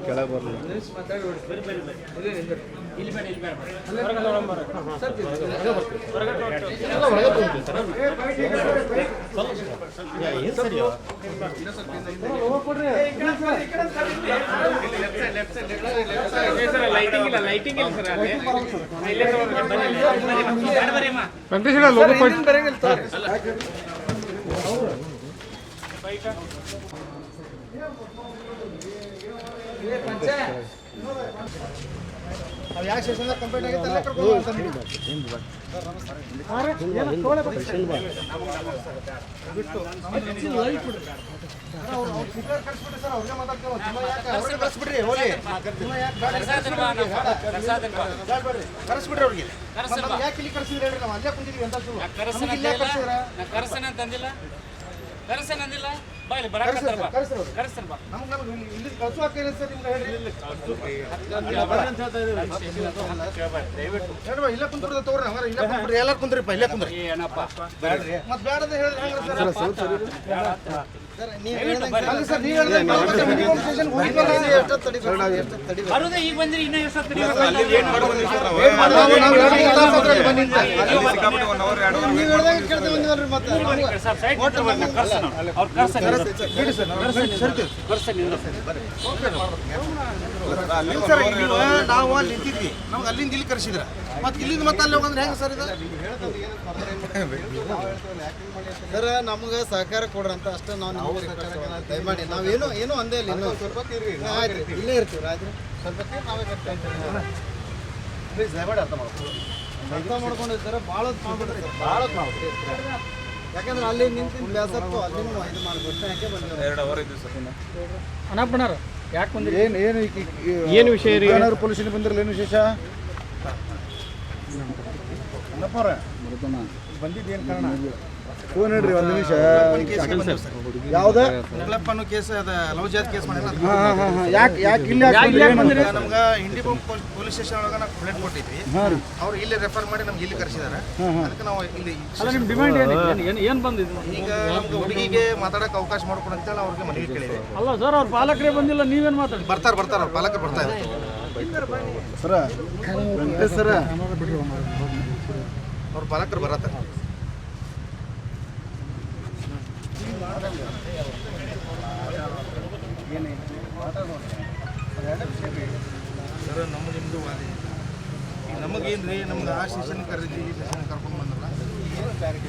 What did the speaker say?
ಕೆಳಗೆ ಬರಲಿ ಯಾವ ಸ್ಟೇಷನ್ ಕಂಪ್ಲೇಂಟ್ ಆಗೈತೆ ಎಲ್ಲ ಕರ್ಕೊಂಡು ಕಳಿಸ್ಬಿಡ್ರಿ ಹೋಗಿ ಕಳಿಸ್ಬಿಡ್ರಿ ಅವ್ರಿಗೆ ಯಾಕೆ ಇಲ್ಲಿ ಕಳಿಸಿದ್ರಿ ಹೇಳ್ರಿ ನಾವು ಅಲ್ಲೇ ಕುಂತಿದ್ವಿ ಅಂತ ಕರ್ಸನಂತಂದಿಲ್ಲ ಬಾಯ್ಲಿ ನಮ್ಗೆ ಇಲ್ಲಿ ಕಳ್ಸುವಾಕ ಸರ್ ನಿಮ್ಗೆ ಹೇಳ್ರಿ ಇಲ್ಲ ಕುಂತ್ಬಿಡ್ದ ತಗೋರಿ ಹಂಗಾರೆ ಇಲ್ಲ ಕುಂತ್ಬಿಡ್ರಿ ಎಲ್ಲಾರು ಕುಂದ್ರಿಪ್ಪ ಇಲ್ಲೇ ಕುಂದ್ರಿ ಮತ್ತೆ ಬೇಡದ ಹೇಳಿದ್ರೆ ಈಗ ಬಂದ್ರಿ ಇನ್ನ ನಾವು ಅಲ್ಲಿ ನಿಂತಿದ್ವಿ ನಮ್ಗೆ ಅಲ್ಲಿಂದ ಇಲ್ಲಿ ಕರೆಸಿದ್ರ ಮತ್ತೆ ಇಲ್ಲಿಂದ ಮತ್ತೆ ಅಲ್ಲಿ ಹೋಗಂದ್ರೆ ಹೆಂಗೆ ಸರ್ ಇದು ಸರ್ ನಮ್ಗೆ ಸಹಕಾರ ಕೊಡ್ರಿ ಅಂತ ಅಷ್ಟೇ ನಾವು ದಯಮಾಡಿ ನಾವೇನು ಏನೂ ಅಂದೇ ಇಲ್ಲ ಇನ್ನೂ ಇಲ್ಲೇ ಇರ್ತೀವಿ ರಾತ್ರಿ ಪ್ಲೀಸ್ ದಯಮಾಡಿ ಅರ್ಥ ಮಾಡ್ಕೊಂಡಿರ್ತಾರೆ ಭಾಳ ಮಾಡ್ಬಿಡ್ರಿ ಭಾಳ ಮಾಡ್ಬಿಡ್ರಿ ಯಾಕಂದ್ರೆ ಅಲ್ಲಿ ನಿಂತು ಬೇಸತ್ತು ಅಲ್ಲಿನೂ ಇದು ಮಾಡ್ಬಿಟ್ಟು ಯಾಕೆ ಬಂದಿರೋ ಅನಪ್ಪಣಾರ ಯಾಕೆ ಬಂದ್ರಿ ಏನು ವಿಷಯ ರೀ ಏನಾದ್ರು ಪೊಲೀಸಿನ ಬಂದಿರಲ್ಲ ಏನು ವಿಶೇಷ ಬಂದಿದ್ದೇನು ಕಾರಣ ಫೋನ್ ಹೇಳ್ರಿ ಒಂದು ನಿಮಿಷ ಯಾವ್ದ ಅನ್ನೋ ಕೇಸ್ ಅದ ಲವ್ ಜಾತ್ ಕೇಸ್ ಮಾಡಿಲ್ಲ ಯಾಕೆ ಇಲ್ಲಿ ನಮ್ಗೆ ಇಂಡಿ ಪೊಲೀಸ್ ಸ್ಟೇಷನ್ ಒಳಗೆ ನಾವು ಕಂಪ್ಲೇಂಟ್ ಕೊಟ್ಟಿದ್ವಿ ಅವ್ರು ಇಲ್ಲಿ ರೆಫರ್ ಮಾಡಿ ನಮ್ಗೆ ಇಲ್ಲಿ ಕರೆಸಿದಾರೆ ಅದಕ್ಕೆ ನಾವು ಇಲ್ಲಿ ನಿಮ್ಮ ಡಿಮ್ಯಾಂಡ್ ಏನು ಬಂದಿದ್ದು ಈಗ ನಮ್ಗೆ ಹುಡುಗಿಗೆ ಮಾತಾಡಕ್ಕೆ ಅವಕಾಶ ಮಾಡ್ಕೊಡು ಅಂತೇಳಿ ಅವ್ರಿಗೆ ಮನವಿ ಕೇಳಿದೆ ಅಲ್ಲ ಸರ್ ಅವ್ರ ಪಾಲಕರೇ ಬಂದಿಲ್ಲ ನೀವೇನು ಮಾತಾಡಿ ಬರ್ತಾರೆ ಅವ್ರ ಪಾಲಕರು ಬರ್ತಾ ಇದ್ದಾರೆ ಸರ ಅವ್ರ ಪಾಲಕರು ಬರತ್ತಾರೆ ಸರ್ ನಮ್ಮ ನಿಮ್ಮದು ವಾದ ಈಗ ನಮಗೇನು ರೀ ನಮ್ಗೆ ಆ ಸ್ಟೇಷನ್ ಕರೆದಿ ಈ ಸ್ಟೇಷನ್ ಕರ್ಕೊಂಡು ಬಂದ್ರಲ್ಲ ಏನು ಕ್ಲಾರಿಟಿ